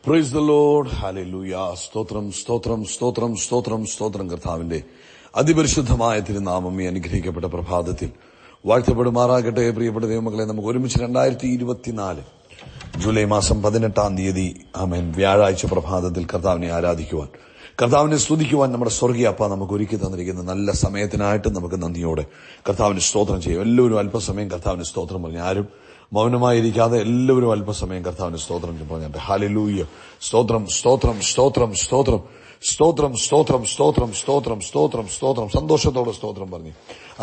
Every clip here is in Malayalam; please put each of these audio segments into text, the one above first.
Praise the Lord. ഹല്ലേലൂയ. സ്തോത്രം സ്തോത്രം സ്തോത്രം സ്തോത്രം സ്തോത്രം. കർത്താവിന്റെ അതിപരിശുദ്ധമായ തിരുനാമം ഈ അനുഗ്രഹിക്കപ്പെട്ട പ്രഭാതത്തിൽ വാഴ്ത്തപ്പെടുമാറാകട്ടെ. പ്രിയപ്പെട്ട ദൈവമക്കളെ, നമുക്ക് ഒരുമിച്ച് 2024 ജൂലൈ മാസം 18 തീയതി ആമേൻ വ്യാഴാഴ്ച പ്രഭാതത്തിൽ കർത്താവിനെ ആരാധിക്കുവാൻ, കർത്താവിനെ സ്തുതിക്കുവാൻ നമ്മുടെ സ്വർഗീയ അപ്പ നമുക്ക് ഒരുക്കി തന്നിരിക്കുന്ന നല്ല സമയത്തിനായിട്ട് നമുക്ക് നന്ദിയോടെ കർത്താവിന് സ്തോത്രം ചെയ്യും. എല്ലാവരും അല്പസമയം കർത്താവിന് സ്തോത്രം പറഞ്ഞു. ആരും മൗനമായിരിക്കാതെ എല്ലാവരും അല്പസമയം കർത്താവിന് സ്തോത്രം പറഞ്ഞിട്ട് ഹല്ലേലൂയ. സ്തോത്രം സ്തോത്രം സ്തോത്രം സ്തോത്രം സ്തോത്രം സ്തോത്രം സ്തോത്രം സ്തോത്രം സ്തോത്രം സ്തോത്രം. സന്തോഷത്തോടെ സ്തോത്രം പറഞ്ഞു.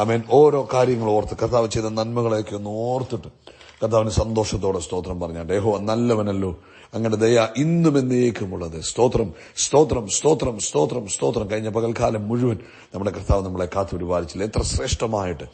ആമേൻ. ഓരോ കാര്യങ്ങൾ ഓർത്ത് കർത്താവ് ചെയ്ത നന്മകളെയൊക്കെ ഒന്ന് ഓർത്തിട്ട് കർത്താവിന് സന്തോഷത്തോടെ സ്തോത്രം പറഞ്ഞാട്ടെ. യഹോവ നല്ലവനല്ലോ, അങ്ങയുടെ ദയ ഇന്നും എന്നേക്കുമുള്ളത്. സ്തോത്രം സ്തോത്രം സ്തോത്രം സ്തോത്രം സ്തോത്രം. കഴിഞ്ഞ പകൽക്കാലം മുഴുവൻ നമ്മുടെ കർത്താവ് നമ്മളെ കാത്തുപരിപാലിച്ചില്ല. എത്ര ശ്രേഷ്ഠമായിട്ട്,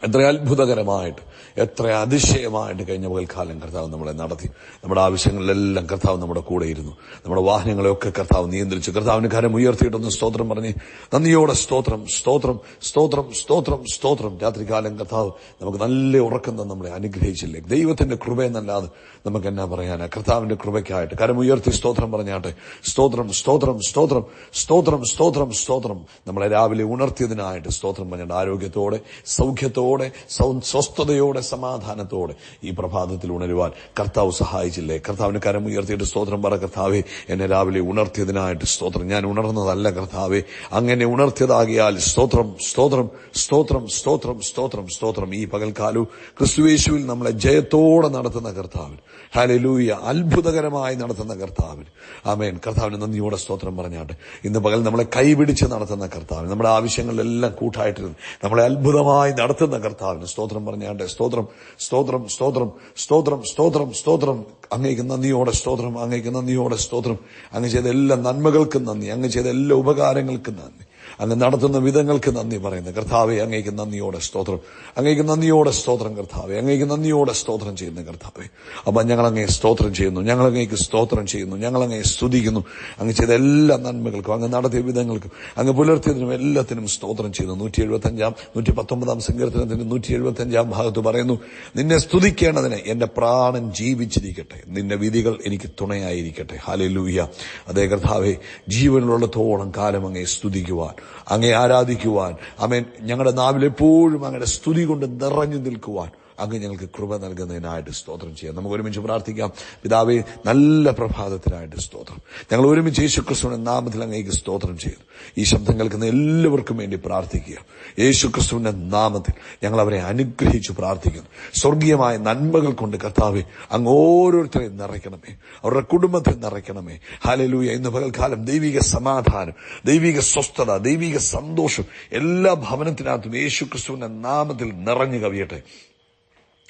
എത്ര അത്ഭുതകരമായിട്ട്, എത്ര അതിശയമായിട്ട് കഴിഞ്ഞ പകൽക്കാലം കർത്താവ് നമ്മളെ നടത്തി. നമ്മുടെ ആവശ്യങ്ങളിലെല്ലാം കർത്താവ് നമ്മുടെ കൂടെ ഇരുന്നു. നമ്മുടെ വാഹനങ്ങളെയൊക്കെ കർത്താവ് നിയന്ത്രിച്ചു. കർത്താവിന് കരം ഉയർത്തിയിട്ടൊന്ന് സ്തോത്രം പറഞ്ഞ് നന്ദിയോടെ സ്തോത്രം സ്തോത്രം സ്തോത്രം സ്തോത്രം സ്തോത്രം. രാത്രികാലം കർത്താവ് നമുക്ക് നല്ല ഉറക്കം തന്നെ നമ്മളെ അനുഗ്രഹിച്ചില്ലേ. ദൈവത്തിന്റെ കൃപയെന്നല്ലാതെ നമുക്ക് എന്നാ പറയാനാ? കർത്താവിന്റെ കൃപയ്ക്കായിട്ട് കരം ഉയർത്തി സ്തോത്രം പറഞ്ഞാട്ടെ. സ്തോത്രം സ്തോത്രം സ്തോത്രം സ്തോത്രം സ്തോത്രം സ്തോത്രം. നമ്മളെ രാവിലെ ഉണർത്തിയതിനായിട്ട് സ്തോത്രം പറഞ്ഞാട്ട് ആരോഗ്യത്തോടെ, സൗഖ്യത്തോടെ, സ്വസ്ഥതയോടെ, സമാധാനത്തോടെ ഈ പ്രഭാതത്തിൽ ഉണരുവാൻ കർത്താവ് സഹായിച്ചില്ലേ. കർത്താവിന് കരം ഉയർത്തിയിട്ട് സ്തോത്രം പറ. കർത്താവെ, എന്നെ രാവിലെ ഉണർത്തിയതിനായിട്ട് സ്തോത്രം. ഞാൻ ഉണർന്നതല്ല കർത്താവെ, അങ്ങനെ ഉണർത്തിയതാകിയാൽ സ്തോത്രം സ്തോത്രം സ്തോത്രം സ്തോത്രം സ്തോത്രം സ്തോത്രം. ഈ പകൽക്കാലവും ക്രിസ്തുയേശുവിൽ നമ്മളെ ജയത്തോടെ നടത്തുന്ന കർത്താവിന് ഹല്ലേലൂയ, അത്ഭുതകരമായി നടത്തുന്ന കർത്താവിന് ആമേൻ. കർത്താവിന് നന്ദിയോടെ സ്തോത്രം പറഞ്ഞാട്ടെ. ഇന്ന് പകൽ നമ്മളെ കൈപിടിച്ച് നടത്തുന്ന കർത്താവിന്, നമ്മുടെ ആവശ്യങ്ങളിലെല്ലാം കൂട്ടായിട്ടിരുന്ന് നമ്മളെ അത്ഭുതമായി നടത്തുന്ന കർത്താവിന് സ്തോത്രം പറഞ്ഞാട്ടെ. സ്തോത്രം സ്തോത്രം സ്തോത്രം സ്തോത്രം സ്തോത്രം സ്തോത്രം. അങ്ങേക്ക് നന്ദിയോടെ സ്തോത്രം, അങ്ങേക്ക് നന്ദിയോടെ സ്തോത്രം. അങ്ങ് ചെയ്ത എല്ലാ നന്മകൾക്കും നന്ദി, അങ്ങ് ചെയ്ത എല്ലാ ഉപകാരങ്ങൾക്കും നന്ദി, അങ്ങ് നടത്തുന്ന വിധങ്ങൾക്ക് നന്ദി പറയുന്നത് കർത്താവെ. അങ്ങേക്ക് നന്ദിയോടെ സ്തോത്രം, അങ്ങേക്ക് നന്ദിയോടെ സ്തോത്രം കർത്താവെ, അങ്ങേക്ക് നന്ദിയോടെ സ്തോത്രം ചെയ്യുന്ന കർത്താവെ. അപ്പൊ ഞങ്ങൾ അങ്ങേ സ്തോത്രം ചെയ്യുന്നു, ഞങ്ങൾ അങ്ങേക്ക് സ്തോത്രം ചെയ്യുന്നു, ഞങ്ങൾ അങ്ങേ സ്തുതിക്കുന്നു. അങ്ങ് ചെയ്ത എല്ലാ നന്മകൾക്കും, അങ്ങ് നടത്തിയ വിധങ്ങൾക്കും, അങ്ങ് പുലർത്തിയതിനും എല്ലാത്തിനും സ്തോത്രം ചെയ്യുന്നു. 119 സങ്കീർത്തനത്തിന്റെ 175 ഭാഗത്ത് പറയുന്നു, നിന്നെ സ്തുതിക്കേണ്ടതിന് എന്റെ പ്രാണൻ ജീവിച്ചിരിക്കട്ടെ, നിന്റെ വിധികൾ എനിക്ക് തുണയായിരിക്കട്ടെ. ഹല്ലേലൂയ. അതേ കർത്താവെ, ജീവനുള്ളിടത്തോളം കാലം അങ്ങേ സ്തുതിക്കുവാൻ, അങ്ങേ ആരാധിക്കുവാൻ, ആമേൻ, ഞങ്ങളുടെ നാവിൽ എപ്പോഴും അങ്ങയുടെ സ്തുതി കൊണ്ട് നിറഞ്ഞു നിൽക്കുവാൻ അങ്ങ് ഞങ്ങൾക്ക് കൃപ നൽകുന്നതിനായിട്ട് സ്തോത്രം ചെയ്യാം. നമുക്ക് ഒരുമിച്ച് പ്രാർത്ഥിക്കാം. പിതാവേ, നല്ല പ്രഭാതത്തിനായിട്ട് സ്തോത്രം. ഞങ്ങൾ ഒരുമിച്ച് യേശുക്രിസ്തുവിന്റെ നാമത്തിൽ അങ്ങേക്ക് സ്തോത്രം ചെയ്യുന്നു. ഈ ശബ്ദം കേൾക്കുന്ന എല്ലാവർക്കും വേണ്ടി പ്രാർത്ഥിക്കുക. യേശുക്രിസ്തുവിന്റെ നാമത്തിൽ ഞങ്ങൾ അവരെ അനുഗ്രഹിച്ചു പ്രാർത്ഥിക്കുന്നു. സ്വർഗീയമായ നന്മകൾ കൊണ്ട് കർത്താവേ, അങ്ങ് ഓരോരുത്തരെയും നിറയ്ക്കണമേ, അവരുടെ കുടുംബത്തിൽ നിറയ്ക്കണമേ. ഹല്ലേലൂയ. ഇന്ന് പകൽക്കാലം ദൈവിക സമാധാനം, ദൈവിക സ്വസ്ഥത, ദൈവിക സന്തോഷം എല്ലാ ഭവനത്തിനകത്തും യേശുക്രിസ്തുവിന്റെ നാമത്തിൽ നിറഞ്ഞു കവിയട്ടെ.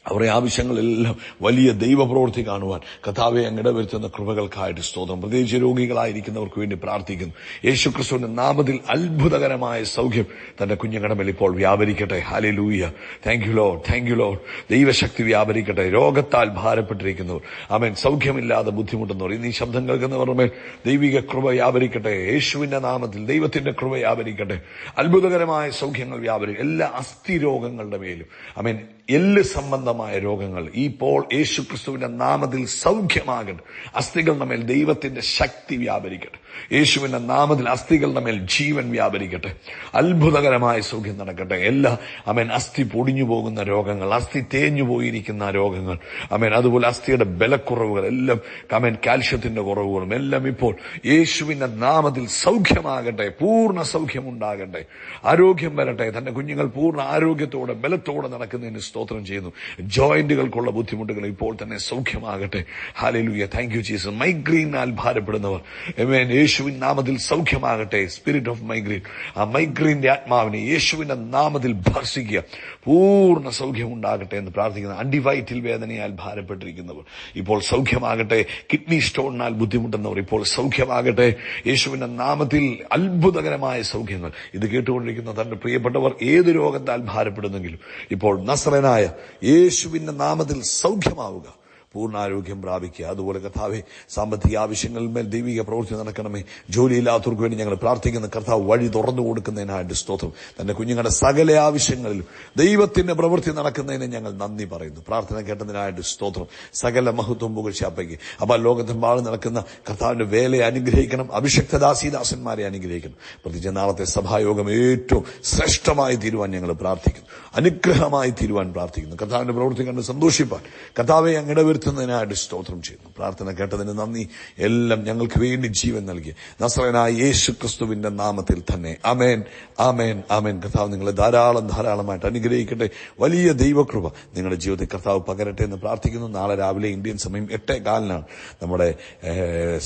അവരുടെ ആവശ്യങ്ങളെല്ലാം വലിയ ദൈവപ്രവൃത്തി കാണുവാൻ കർത്താവെ അങ്ങ് വരുത്തുന്ന കൃപകൾക്കായിട്ട് സ്തോത്രം. പ്രത്യേകിച്ച് രോഗികളായിരിക്കുന്നവർക്ക് വേണ്ടി പ്രാർത്ഥിക്കുന്നു. യേശുക്രിസ്തുവിന്റെ നാമത്തിൽ അത്ഭുതകരമായ സൗഖ്യം തന്റെ കുഞ്ഞുങ്ങളുടെ മേൽ ഇപ്പോൾ വ്യാപരിക്കട്ടെ. Hallelujah. Thank you lord, thank you lord. ദൈവശക്തി വ്യാപരിക്കട്ടെ. രോഗത്താൽ ഭാരപ്പെട്ടിരിക്കുന്നവർ, ആമേൻ, സൗഖ്യമില്ലാതെ ബുദ്ധിമുട്ടുന്നവർ, ഇന്ന് ഈ ശബ്ദം കേൾക്കുന്നവരുടെ മേൽ ദൈവിക കൃപ വ്യാപരിക്കട്ടെ. യേശുവിന്റെ നാമത്തിൽ ദൈവത്തിന്റെ കൃപ വ്യാപരിക്കട്ടെ. അത്ഭുതകരമായ സൗഖ്യങ്ങൾ വ്യാപരിക്കും. എല്ലാ അസ്ഥി രോഗങ്ങളുടെ മേലും, ആമേൻ, എല്ല് സംബന്ധമായ രോഗങ്ങൾ ഇപ്പോൾ യേശുക്രിസ്തുവിന്റെ നാമത്തിൽ സൗഖ്യമാകട്ടെ. അസ്ഥികൾ നമ്മേൽ ദൈവത്തിന്റെ ശക്തി വ്യാപരിക്കട്ടെ. യേശുവിന്റെ നാമത്തിൽ അസ്ഥികളുടെ മേൽ ജീവൻ വ്യാപരിക്കട്ടെ. അത്ഭുതകരമായ സൗഖ്യം നടക്കട്ടെ. എല്ലാ ആമേൻ അസ്ഥി പൊടിഞ്ഞു പോകുന്ന രോഗങ്ങൾ, അസ്ഥി തേഞ്ഞു പോയിരിക്കുന്ന രോഗങ്ങൾ, ആമേൻ, അതുപോലെ അസ്ഥിയുടെ ബലക്കുറവുകൾ എല്ലാം, ആമേൻ, കാൽഷ്യത്തിന്റെ കുറവുകളും എല്ലാം ഇപ്പോൾ യേശുവിന്റെ നാമത്തിൽ സൗഖ്യമാകട്ടെ. പൂർണ്ണ സൗഖ്യമുണ്ടാകട്ടെ. ആരോഗ്യം വരട്ടെ. തന്റെ കുഞ്ഞുങ്ങൾ പൂർണ്ണ ആരോഗ്യത്തോടെ ബലത്തോടെ നടക്കുന്നതിന് സ്തോത്രം ചെയ്യുന്നു. ജോയിന്റുകൾക്കുള്ള ബുദ്ധിമുട്ടുകൾ ഇപ്പോൾ തന്നെ സൗഖ്യമാകട്ടെ. ഹല്ലേലൂയ. Thank you Jesus. മൈഗ്രെയിനാൽ ഭാരപ്പെടുന്നവർ, ആമേൻ, യേശുവിൻ നാമത്തിൽ സൗഖ്യമാകട്ടെ. സ്പിരിറ്റ് ഓഫ് മൈഗ്രെയിൻ, ആ മൈഗ്രെയിന്റെ ആത്മാവിനെ യേശുവിന്റെ നാമത്തിൽ ഭർഷിക്കുക. പൂർണ്ണ സൗഖ്യം ഉണ്ടാകട്ടെ എന്ന് പ്രാർത്ഥിക്കുന്നു. അണ്ടിവയറ്റിൽ വേദനയാൽ ഭാരപ്പെട്ടിരിക്കുന്നവർ ഇപ്പോൾ സൗഖ്യമാകട്ടെ. കിഡ്നി സ്റ്റോണിനാൽ ബുദ്ധിമുട്ടുന്നവർ ഇപ്പോൾ സൗഖ്യമാകട്ടെ. യേശുവിന്റെ നാമത്തിൽ അത്ഭുതകരമായ സൗഖ്യങ്ങൾ. ഇത് കേട്ടുകൊണ്ടിരിക്കുന്ന തന്റെ പ്രിയപ്പെട്ടവർ ഏത് രോഗത്താൽ ഭാരപ്പെടുന്നെങ്കിലും ഇപ്പോൾ നസറേനായ യേശുവിന്റെ നാമത്തിൽ സൗഖ്യമാവുക. പൂർണ്ണാരോഗ്യം പ്രാപിക്കുക. അതുപോലെ കർത്താവെ, സാമ്പത്തിക ആവശ്യങ്ങളിന്മേൽ ദൈവിക പ്രവൃത്തി നടക്കണമേ. ജോലിയില്ലാത്തവർക്ക് വേണ്ടി ഞങ്ങൾ പ്രാർത്ഥിക്കുന്ന കർത്താവ് വഴി തുറന്നു കൊടുക്കുന്നതിനായിട്ട് സ്തോത്രം. തന്റെ കുഞ്ഞുങ്ങളുടെ സകല ആവശ്യങ്ങളിലും ദൈവത്തിന്റെ പ്രവൃത്തി നടക്കുന്നതിന് ഞങ്ങൾ നന്ദി പറയുന്നു. പ്രാർത്ഥന കേട്ടതിനായിട്ട് സ്തോത്രം. സകല മഹത്വം പുകഴ്ചാപ്പയ്ക്ക്. അപ്പോൾ ലോകത്തെമ്പാടും നടക്കുന്ന കർത്താവിന്റെ വേലയെ അനുഗ്രഹിക്കണം. അഭിഷക്തദാസീദാസന്മാരെ അനുഗ്രഹിക്കണം. പ്രത്യേകിച്ച് നാളത്തെ സഭായോഗം ഏറ്റവും ശ്രേഷ്ഠമായി തീരുവാൻ ഞങ്ങൾ പ്രാർത്ഥിക്കുന്നു. അനുഗ്രഹമായി തീരുവാൻ പ്രാർത്ഥിക്കുന്നു. കർത്താവിന്റെ പ്രവൃത്തി കണ്ട് സന്തോഷിപ്പാൻ കർത്താവെ അങ്ങ് ഇടവരുത്തുന്നതിനായിട്ട് സ്തോത്രം ചെയ്യുന്നു. പ്രാർത്ഥന കേട്ടതിന് നന്ദി. എല്ലാം ഞങ്ങൾക്ക് വേണ്ടി ജീവൻ നൽകിയ നസ്രയനായ യേശു ക്രിസ്തുവിന്റെ നാമത്തിൽ തന്നെ ആമേൻ, ആമേൻ, ആമേൻ. കർത്താവ് നിങ്ങളെ ധാരാളമായിട്ട് അനുഗ്രഹിക്കട്ടെ. വലിയ ദൈവകൃപ നിങ്ങളുടെ ജീവിതത്തിൽ കർത്താവ് പകരട്ടെ എന്ന് പ്രാർത്ഥിക്കുന്നു. നാളെ രാവിലെ ഇന്ത്യൻ സമയം 8:15 നമ്മുടെ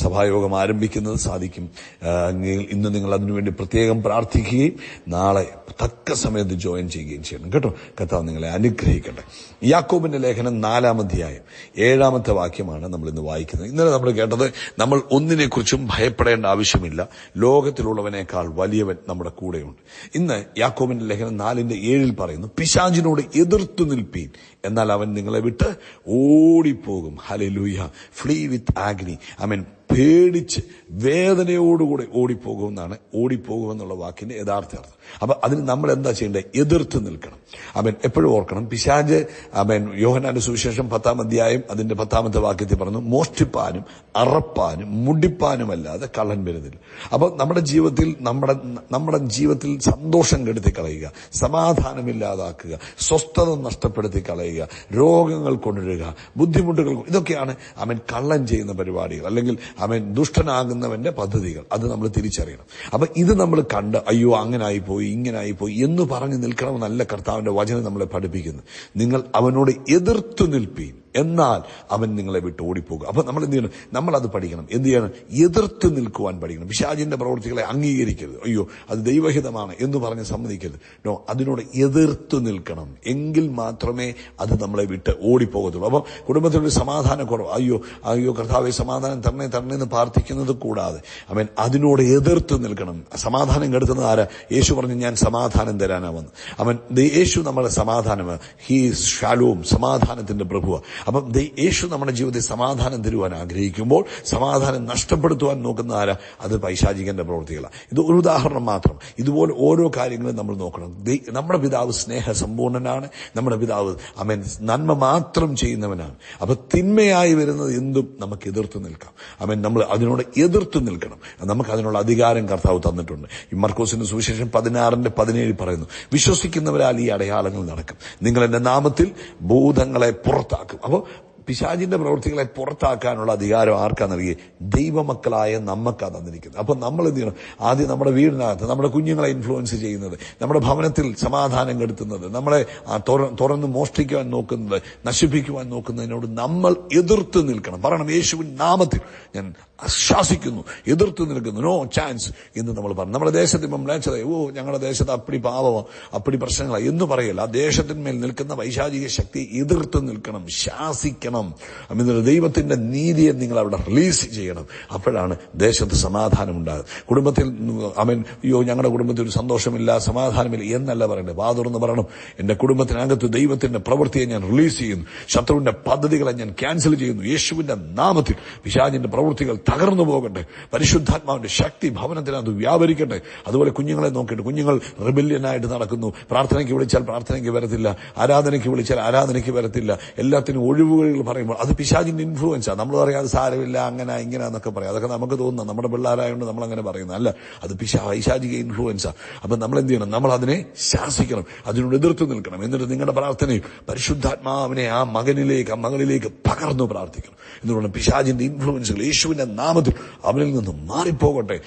സഭായോഗം ആരംഭിക്കുന്നത്. സാധിക്കും ഇന്ന് നിങ്ങൾ അതിനുവേണ്ടി പ്രത്യേകം പ്രാർത്ഥിക്കുകയും നാളെ തക്ക സമയത്ത് ജോയിൻ ചെയ്യുകയും ചെയ്യണം കേട്ടോ. കർത്താവ് നിങ്ങളെ അനുഗ്രഹിക്കട്ടെ. യാക്കോബിന്റെ ലേഖനം 4-ാം അധ്യായം 7-ാമത്തെ വാക്യമാണ് നമ്മൾ ഇന്ന് വായിക്കുന്നത്. ഇന്നലെ നമ്മൾ കേട്ടത് നമ്മൾ ഒന്നിനെക്കുറിച്ചും ഭയപ്പെടേണ്ട ആവശ്യമില്ല, ലോകത്തിലുള്ളവനേക്കാൾ വലിയവൻ നമ്മുടെ കൂടെയുണ്ട്. ഇന്ന് യാക്കോബിന്റെ ലേഖനം 4:7 പറയുന്നു, പിശാചിനോട് എതിർത്തു നിൽപ്പീൻ, എന്നാൽ അവൻ നിങ്ങളെ വിട്ട് ഓടിപ്പോകും. ഹല്ലേലൂയ. ഫ്ലീ വിത്ത് ആഗ്നി. ആമേൻ. പേടിച്ച് വേദനയോടുകൂടെ ഓടിപ്പോകുമെന്നാണ് ഓടിപ്പോകുമെന്നുള്ള വാക്കിന്റെ യഥാർത്ഥ അർത്ഥം. അപ്പൊ അതിന് നമ്മൾ എന്താ ചെയ്യേണ്ടത്? എതിർത്ത് നിൽക്കണം. അവൻ എപ്പോഴും ഓർക്കണം, പിശാച് അവൻ യോഹന്നാന്റെ സുവിശേഷം 10-ാം അധ്യായം അതിന്റെ 10-ാമത്തെ വാക്യത്തിൽ പറഞ്ഞു, മോഷ്ടിപ്പാനും അറപ്പാനും മുടിപ്പാനുമല്ലാതെ കള്ളൻ വരുന്നില്ല. അപ്പൊ നമ്മുടെ ജീവിതത്തിൽ സന്തോഷം കെടുത്തി കളയുക, സമാധാനമില്ലാതാക്കുക, സ്വസ്ഥത നഷ്ടപ്പെടുത്തി കളയുക, രോഗങ്ങൾ കൊണ്ടുവരിക, ബുദ്ധിമുട്ടുകൾ, ഇതൊക്കെയാണ് അവൻ കള്ളൻ ചെയ്യുന്ന പരിപാടികൾ, അല്ലെങ്കിൽ അവൻ ദുഷ്ടനാകുന്നവന്റെ പദ്ധതികൾ. അത് നമ്മൾ തിരിച്ചറിയണം. അപ്പൊ ഇത് നമ്മൾ കണ്ട് അയ്യോ അങ്ങനായിപ്പോയി ഇങ്ങനായിപ്പോയി എന്ന് പറഞ്ഞു നിൽക്കണമെന്നല്ല കർത്താവിന്റെ വചനം നമ്മളെ പഠിപ്പിക്കുന്നത്. നിങ്ങൾ അവനോട് എതിർത്തു നിൽപ്പീൻ, എന്നാൽ അവൻ നിങ്ങളെ വിട്ട് ഓടിപ്പോകും. അപ്പൊ നമ്മൾ എന്ത് ചെയ്യണം? നമ്മൾ അത് പഠിക്കണം. എന്ത് ചെയ്യണം? എതിർത്ത് നിൽക്കുവാൻ പഠിക്കണം. പിശാചിന്റെ പ്രവൃത്തികളെ അംഗീകരിക്കരുത്. അയ്യോ അത് ദൈവഹിതമാണ് എന്ന് പറഞ്ഞ് സമ്മതിക്കരുത്. നോ, അതിനോട് എതിർത്ത് നിൽക്കണം. എങ്കിൽ മാത്രമേ അത് നമ്മളെ വിട്ട് ഓടിപ്പോകത്തുള്ളൂ. അപ്പൊ കുടുംബത്തിലൊരു സമാധാനക്കുറവ്, അയ്യോ കർത്താവെ സമാധാനം തരണേ എന്ന് പ്രാർത്ഥിക്കുന്നത് കൂടാതെ അവൻ അതിനോട് എതിർത്ത് നിൽക്കണം. സമാധാനം കെടുത്തുന്നത് ആരാ? യേശു പറഞ്ഞു, ഞാൻ സമാധാനം തരാനാ വന്നു. യേശു നമ്മുടെ സമാധാനമാണ്. ഹീസ് ഷാലോം, സമാധാനത്തിന്റെ പ്രഭുവാണ്. അപ്പം യേശു നമ്മുടെ ജീവിതത്തിൽ സമാധാനം തരുവാൻ ആഗ്രഹിക്കുമ്പോൾ സമാധാനം നഷ്ടപ്പെടുത്തുവാൻ നോക്കുന്ന ആരാ? അത് പൈശാചികന്റെ പ്രവൃത്തികളാണ്. ഇത് ഒരു ഉദാഹരണം മാത്രം. ഇതുപോലെ ഓരോ കാര്യങ്ങളും നമ്മൾ നോക്കണം. നമ്മുടെ പിതാവ് സ്നേഹസമ്പൂർണനാണ്. നമ്മുടെ പിതാവ് അവൻ നന്മ മാത്രം ചെയ്യുന്നവനാണ്. അപ്പൊ തിന്മയായി വരുന്നത് എന്തും നമുക്ക് എതിർത്ത് നിൽക്കാം. നമ്മൾ അതിനോട് എതിർത്ത് നിൽക്കണം. നമുക്ക് അതിനുള്ള അധികാരം കർത്താവ് തന്നിട്ടുണ്ട്. ഈ മർക്കോസിന്റെ സുവിശേഷം 16:17 പറയുന്നു, വിശ്വസിക്കുന്നവരാൽ ഈ അടയാളങ്ങൾ നടക്കും, നിങ്ങൾ എന്റെ നാമത്തിൽ ഭൂതങ്ങളെ പുറത്താക്കും. അപ്പോൾ പിശാചിന്റെ പ്രവൃത്തികളെ പുറത്താക്കാനുള്ള അധികാരം ആർക്കാ നൽകി? ദൈവമക്കളായ നമുക്കാ തന്നിരിക്കുന്നത്. അപ്പൊ നമ്മൾ എന്ത് ചെയ്യണം? ആദ്യം നമ്മുടെ വീടിനകത്ത് നമ്മുടെ കുഞ്ഞുങ്ങളെ ഇൻഫ്ലുവൻസ് ചെയ്യുന്നത്, നമ്മുടെ ഭവനത്തിൽ സമാധാനം കെടുത്തുന്നത്, നമ്മളെ തുറന്ന് മോഷ്ടിക്കുവാൻ നോക്കുന്നത്, നശിപ്പിക്കുവാൻ നോക്കുന്നതിനോട് നമ്മൾ എതിർത്ത് നിൽക്കണം. പറയണം, യേശുവിൻ നാമത്തിൽ ഞാൻ ശാസിക്കുന്നു, എതിർത്ത് നിൽക്കുന്നു, നോ ചാൻസ് എന്ന് നമ്മൾ പറഞ്ഞു. നമ്മുടെ ദേശത്ത് ഇപ്പം ഞങ്ങളുടെ ദേശത്ത് അപ്പടി പാവമോ അപ്പടി പ്രശ്നങ്ങളാണ് എന്ന് പറയല്ല. ആ ദേശത്തിന്മേൽ നിൽക്കുന്ന വൈശാചിക ശക്തിയെ എതിർത്ത് നിൽക്കണം, ശാസിക്കണം. എന്നിട്ട് ദൈവത്തിന്റെ നീതിയെ നിങ്ങൾ അവിടെ റിലീസ് ചെയ്യണം. അപ്പോഴാണ് ദേശത്ത് സമാധാനം ഉണ്ടാകും. കുടുംബത്തിൽ ഞങ്ങളുടെ കുടുംബത്തിൽ ഒരു സന്തോഷമില്ല, സമാധാനമില്ല എന്നല്ല പറയണ്ടേ. വാതുറന്ന് പറയണം, എന്റെ കുടുംബത്തിനകത്ത് ദൈവത്തിന്റെ പ്രവൃത്തിയെ ഞാൻ റിലീസ് ചെയ്യുന്നു, ശത്രുവിന്റെ പദ്ധതികളെ ഞാൻ ക്യാൻസൽ ചെയ്യുന്നു. യേശുവിന്റെ നാമത്തിൽ പിശാചിന്റെ പ്രവൃത്തികൾ തകർന്നു പോകട്ടെ. പരിശുദ്ധാത്മാവിന്റെ ശക്തി ഭവനത്തിനകത്ത് വ്യാപരിക്കട്ടെ. അതുപോലെ കുഞ്ഞുങ്ങളെ നോക്കിയിട്ട്, കുഞ്ഞുങ്ങൾ റിബല്യനായിട്ട് നടക്കുന്നു. പ്രാർത്ഥനയ്ക്ക് വിളിച്ചാൽ പ്രാർത്ഥനയ്ക്ക് വരത്തില്ല, ആരാധനയ്ക്ക് വിളിച്ചാൽ ആരാധനയ്ക്ക് വരത്തില്ല, എല്ലാത്തിനും ഒഴിവുകൾ പറയുമ്പോൾ അത് പിശാചിന്റെ ഇൻഫ്ലുവൻസാണ്. നമ്മൾ പറയാം അത് സാരമില്ല, അങ്ങനെ ഇങ്ങനെ എന്നൊക്കെ പറയാം. അതൊക്കെ നമുക്ക് തോന്നുന്നു, നമ്മുടെ പിള്ളേരായതുകൊണ്ട് നമ്മൾ അങ്ങനെ പറയുന്നത് അല്ല. അത് പൈശാചിക ഇൻഫ്ലുവൻസാണ്. അപ്പൊ നമ്മൾ എന്ത് ചെയ്യണം? നമ്മൾ അതിനെ ശാസിക്കണം, അതിനോട് എതിർത്ത് നിൽക്കണം. എന്നിട്ട് നിങ്ങളുടെ പ്രാർത്ഥനയിൽ പരിശുദ്ധാത്മാവിനെ ആ മകളിലേക്ക് പകർന്നു പ്രാർത്ഥിക്കണം. എന്തുകൊണ്ട്? പിശാചിന്റെ ഇൻഫ്ലുവൻസുകൾ യേശുവിന്റെ നാമത്തിൽ അവനിൽ നിന്ന് മാറിപ്പോകട്ടെ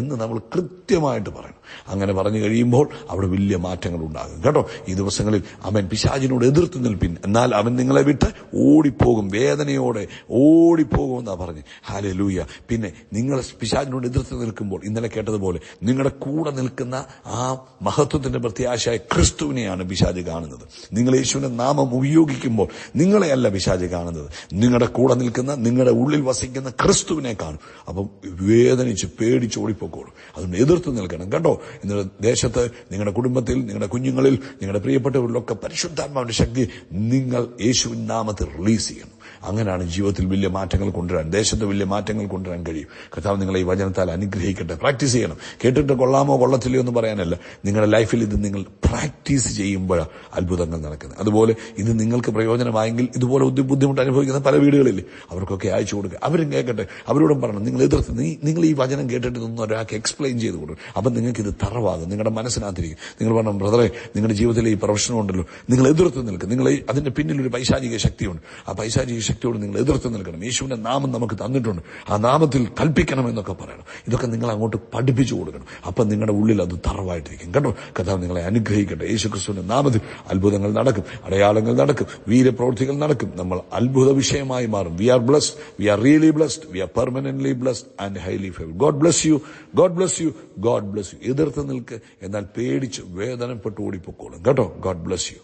എന്ന് നമ്മൾ കൃത്യമായിട്ട് പറയണം. അങ്ങനെ പറഞ്ഞു കഴിയുമ്പോൾ അവിടെ വലിയ മാറ്റങ്ങൾ ഉണ്ടാകും കേട്ടോ. ഈ ദിവസങ്ങളിൽ അവൻ പിശാചിനോട് എതിർത്ത് നിൽപ്പിൻ, എന്നാൽ അവൻ നിങ്ങളെ വിട്ട് ഓടിപ്പോകും, വേദനയോടെ ഓടിപ്പോകും എന്നാ പറഞ്ഞ്. ഹല്ലേലൂയ. പിന്നെ നിങ്ങൾ പിശാചിനോട് എതിർത്ത് നിൽക്കുമ്പോൾ ഇന്നലെ കേട്ടതുപോലെ നിങ്ങളുടെ കൂടെ നിൽക്കുന്ന ആ മഹത്വത്തിന്റെ പ്രത്യാശയായ ക്രിസ്തുവിനെയാണ് പിശാച് കാണുന്നത്. നിങ്ങൾ യേശുവിന്റെ നാമം ഉപയോഗിക്കുമ്പോൾ നിങ്ങളെയല്ല പിശാച് കാണുന്നത്, നിങ്ങളുടെ കൂടെ നിൽക്കുന്ന, നിങ്ങളുടെ ഉള്ളിൽ വസിക്കുന്ന വസിക്കുന്ന ക്രിസ്തുവിനെ കാണും. അപ്പം വേദനിച്ച് പേടിച്ച് ഓടിപ്പോക്കോളും. അതുകൊണ്ട് എതിർത്ത് നിൽക്കണം കേട്ടോ. ഇന്ന് ദേശത്ത്, നിങ്ങളുടെ കുടുംബത്തിൽ, നിങ്ങളുടെ കുഞ്ഞുങ്ങളിൽ, നിങ്ങളുടെ പ്രിയപ്പെട്ടവരിലൊക്കെ പരിശുദ്ധാത്മാവിന്റെ ശക്തി നിങ്ങൾ യേശുവിൻ നാമത്തിൽ റിലീസ് ചെയ്യണം. അങ്ങനെയാണ് ജീവിതത്തിൽ വലിയ മാറ്റങ്ങൾ കൊണ്ടുവരാൻ, ദേശത്ത് വലിയ മാറ്റങ്ങൾ കൊണ്ടുവരാൻ കഴിയും. കർത്താവ് നിങ്ങളെ ഈ വചനത്താൽ അനുഗ്രഹിക്കട്ടെ. പ്രാക്ടീസ് ചെയ്യണം. കേട്ടിട്ട് കൊള്ളാമോ കൊള്ളത്തില്ലയോ എന്ന് പറയാനല്ല, നിങ്ങളുടെ ലൈഫിൽ ഇത് നിങ്ങൾ പ്രാക്ടീസ് ചെയ്യുമ്പോഴാണ് അത്ഭുതങ്ങൾ നടക്കുന്നത്. അതുപോലെ ഇത് നിങ്ങൾക്ക് പ്രയോജനമായെങ്കിൽ ഇതുപോലെ ബുദ്ധിമുട്ട് അനുഭവിക്കുന്ന പല വീടുകളിൽ അവർക്കൊക്കെ അയച്ചു കൊടുക്കുക. അവരും കേൾക്കട്ടെ. അവരോടും പറയണം, നിങ്ങൾ എതിർത്ത് നിങ്ങൾ ഈ വചനം കേട്ടിട്ട് ഇതൊന്നും ഒരാൾക്ക് എക്സ്പ്ലെയിൻ ചെയ്ത് കൊടുക്കും. അപ്പം നിങ്ങൾക്ക് ഇത് തറവാകും, നിങ്ങളുടെ മനസ്സിനകത്തിരിക്കും. നിങ്ങൾ പറഞ്ഞു, ബ്രദറെ, നിങ്ങളുടെ ജീവിതത്തിലെ ഈ പ്രശ്നമുണ്ടല്ലോ, നിങ്ങൾ എതിർത്ത് നിൽക്കും. നിങ്ങൾ അതിന്റെ പിന്നിലൊരു പൈശാചിക ശക്തിയുണ്ട്. ആ പൈശാചിക ശക്തിയോട് നിങ്ങൾ എതിർത്ത് നിൽക്കണം. യേശുവിന്റെ നാമം നമുക്ക് തന്നിട്ടുണ്ട്, ആ നാമത്തിൽ കൽപ്പിക്കണമെന്നൊക്കെ പറയണം. ഇതൊക്കെ നിങ്ങൾ അങ്ങോട്ട് പഠിപ്പിച്ചു കൊടുക്കണം. അപ്പം നിങ്ങളുടെ ഉള്ളിൽ അത് തറവായിട്ടിരിക്കും കേട്ടോ. കർത്താവ് നിങ്ങളെ അനുഗ്രഹിക്കട്ടെ. യേശുക്രിസ്തുവിന്റെ നാമത്തിൽ അത്ഭുതങ്ങൾ നടക്കും, അടയാളങ്ങൾ നടക്കും, വീരപ്രവൃത്തികൾ നടക്കും. നമ്മൾ അത്ഭുത വിഷയമായി മാറും. We are blessed, we are really blessed, we are permanently blessed and highly favoured. God bless you, God bless you, God bless you. എതിർത്ത് നിൽക്ക്, എന്നാൽ പേടിച്ച് വേദനപ്പെട്ട് ഓടിപ്പോക്കോളും കേട്ടോ. God bless U.